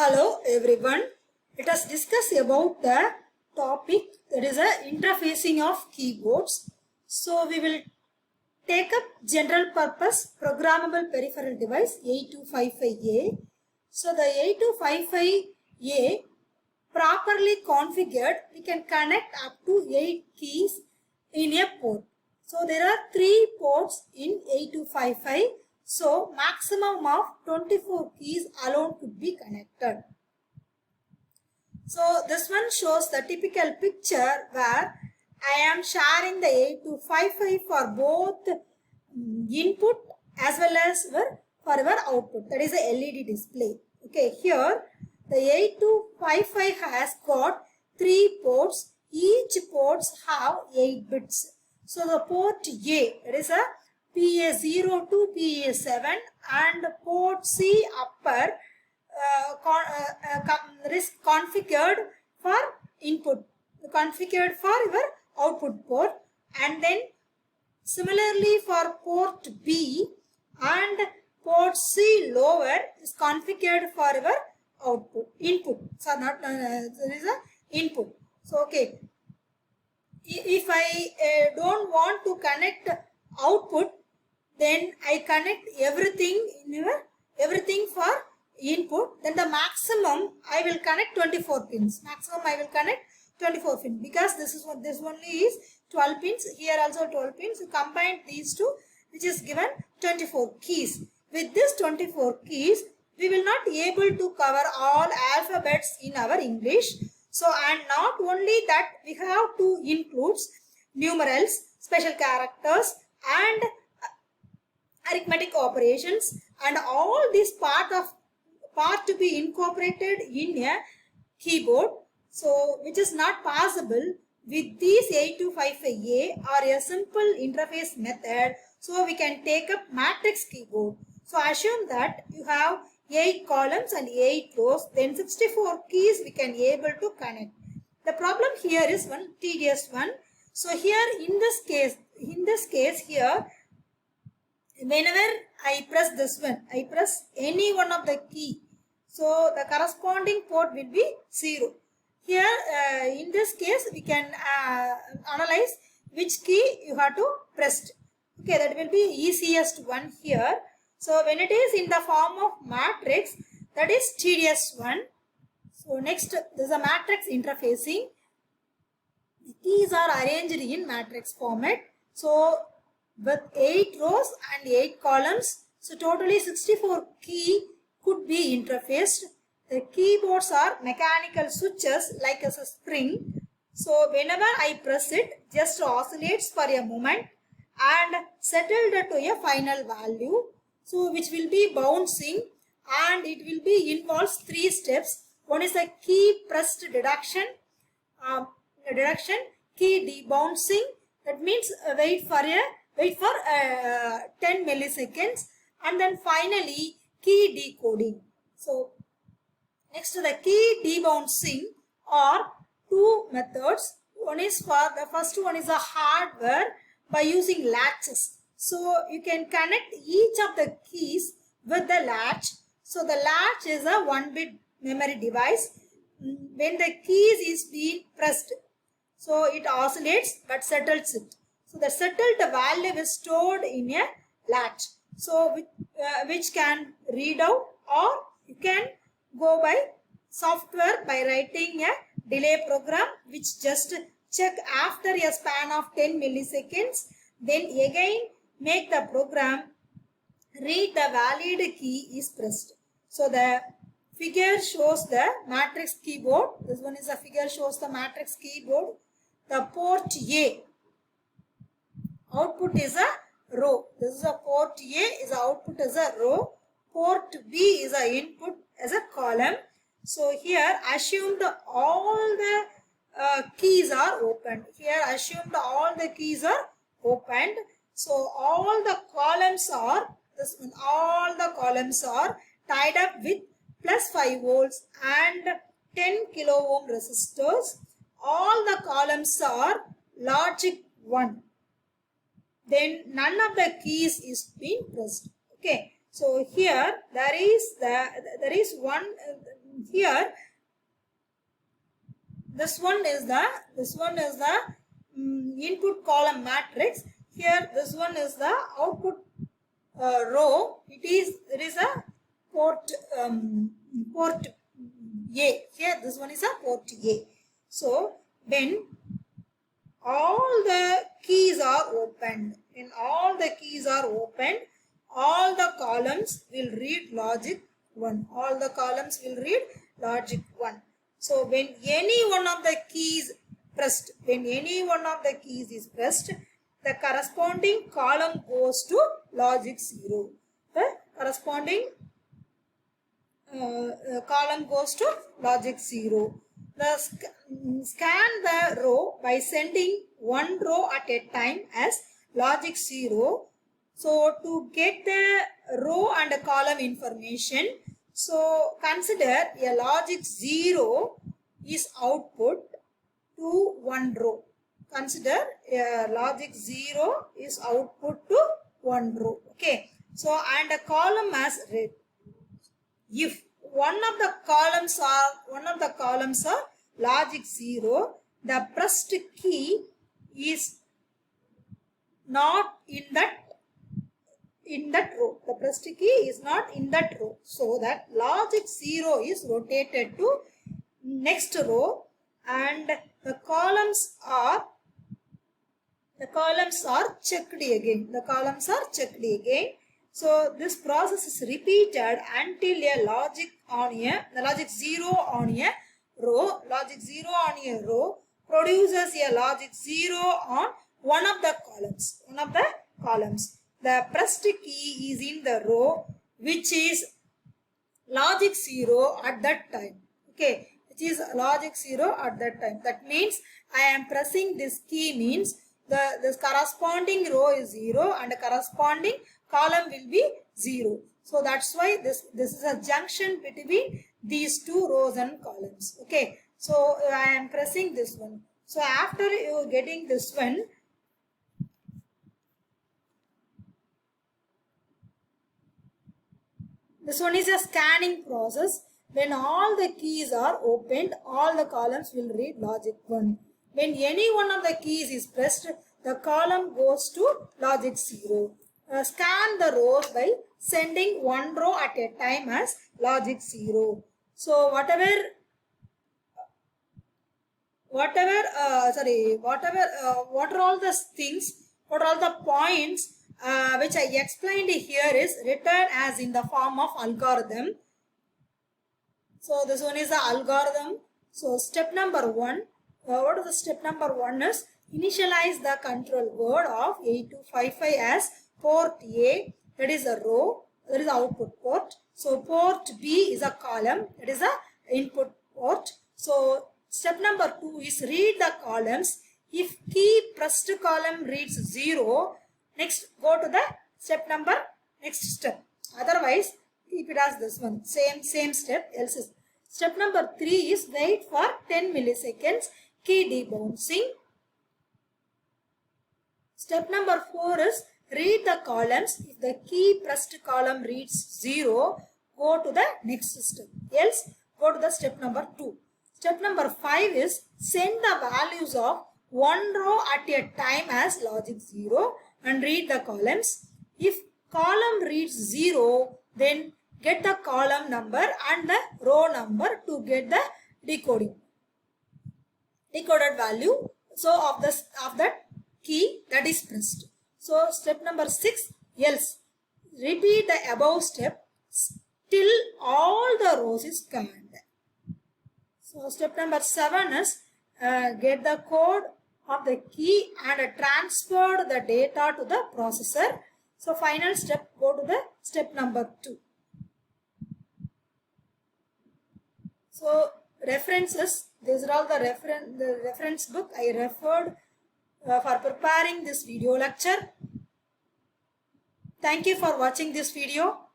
Hello everyone. Let us discuss about the topic that is a interfacing of keyboards. So we will take up general purpose programmable peripheral device 8255A. So the 8255A properly configured, we can connect up to 8 keys in a port. So there are 3 ports in 8255. So maximum of 24 keys alone could be connected. So this one shows the typical picture where I am sharing the 8255 for both input as well as for our output. That is a LED display. Okay, here the 8255 has got 3 ports. Each ports have 8 bits. So the port A, that is a PA0 to PA7, and port C upper is configured for input, configured for your output port, and then similarly for port B and port C lower is configured for your output input. So not there is a input. So okay, if I don't want to connect output, then I connect everything for input. Then the maximum I will connect 24 pins. Maximum I will connect 24 pins because this only is 12 pins. Here also 12 pins. You combine these two, which is given 24 keys. With this 24 keys, we will not be able to cover all alphabets in our English. So, and not only that, we have to include numerals, special characters, and arithmetic operations, and all this part to be incorporated in a keyboard. So which is not possible with these 8255A or a simple interface method. So we can take up matrix keyboard. So assume that you have 8 columns and 8 rows, then 64 keys we can able to connect. The problem here is one tedious one. So here in this case here, whenever I press this one, I press any one of the key, so the corresponding port will be 0. Here in this case we can analyze which key you have to press. Okay, that will be easiest one here. So when it is in the form of matrix, that is tedious one. So next, there is a matrix interfacing. The keys are arranged in matrix format. So with 8 rows and 8 columns, so totally 64 key could be interfaced. The keyboards are mechanical switches like as a spring. So whenever I press it, just oscillates for a moment and settled to a final value. So which will be bouncing, and it will be involves 3 steps. One is a key pressed deduction, key debouncing. That means wait for 10 milliseconds, and then finally key decoding. So next to the key debouncing are 2 methods. One is for the first one is a hardware by using latches. So you can connect each of the keys with the latch. So the latch is a 1-bit memory device. When the keys is being pressed, so it oscillates but settles it. So the settled value is stored in a latch. So which can read out, or you can go by software by writing a delay program which just check after a span of 10 milliseconds. Then again make the program read the valid key is pressed. So the figure shows the matrix keyboard. This one is a figure shows the matrix keyboard. The port A output is a row. This is a port A is output as a row. Port B is a input as a column. So here assumed all the keys are opened. Here assumed all the keys are opened. So all the columns are tied up with plus 5 volts and 10 kilo ohm resistors. All the columns are logic 1. Then none of the keys is being pressed. Okay. So here there is one here. This one is the input column matrix. Here this one is the output row. There is a port port A. Here this one is a port A. So when all the keys are opened, all the columns will read logic 1. All the columns will read logic 1. So when any one of the keys pressed, the corresponding column goes to logic 0. The corresponding column goes to logic 0. Scan the row by sending one row at a time as logic 0. So to get the row and column information, so consider a logic 0 is output to one row. Consider a logic 0 is output to one row. Okay. So and a column as read. If one of the columns are logic 0, the pressed key is not in that row. The pressed key is not in that row. So that logic 0 is rotated to next row, and the columns are checked again. So this process is repeated until a logic 0 on a row produces a logic 0 on one of the columns. The pressed key is in the row which is logic 0 at that time. Okay, it is logic 0 at that time. That means I am pressing this key means this corresponding row is 0 and the corresponding column will be 0. So that's why this is a junction between these two rows and columns. Okay, so I am pressing this one. So after you getting this one, this one is a scanning process. When all the keys are opened, all the columns will read logic 1. When any one of the keys is pressed, the column goes to logic 0. Scan the rows by sending one row at a time as logic 0. So what are all the things, what are all the points which I explained here is written as in the form of algorithm. So this one is the algorithm. So step number 1, what is the step number 1 is initialize the control word of 8255 as port A, that is a row, that is the output port. So port B is a column, that is a input port. So step number 2 is read the columns. If key pressed column reads 0, next go to the next step. Otherwise keep it as this one, same step, else is. Step number 3 is wait for 10 milliseconds, key debouncing. Step number 4 is read the columns. If the key pressed column reads 0, go to the next step. Else, go to the step number 2. Step number 5 is send the values of one row at a time as logic 0 and read the columns. If column reads 0, then get the column number and the row number to get the decoded value. So of that key that is pressed. So step number 6, else. Repeat the above step till all the rows is scanned. So step number 7 is get the code of the key and transfer the data to the processor. So final step, go to the step number 2. So references, these are all the reference book I referred for preparing this video lecture. Thank you for watching this video.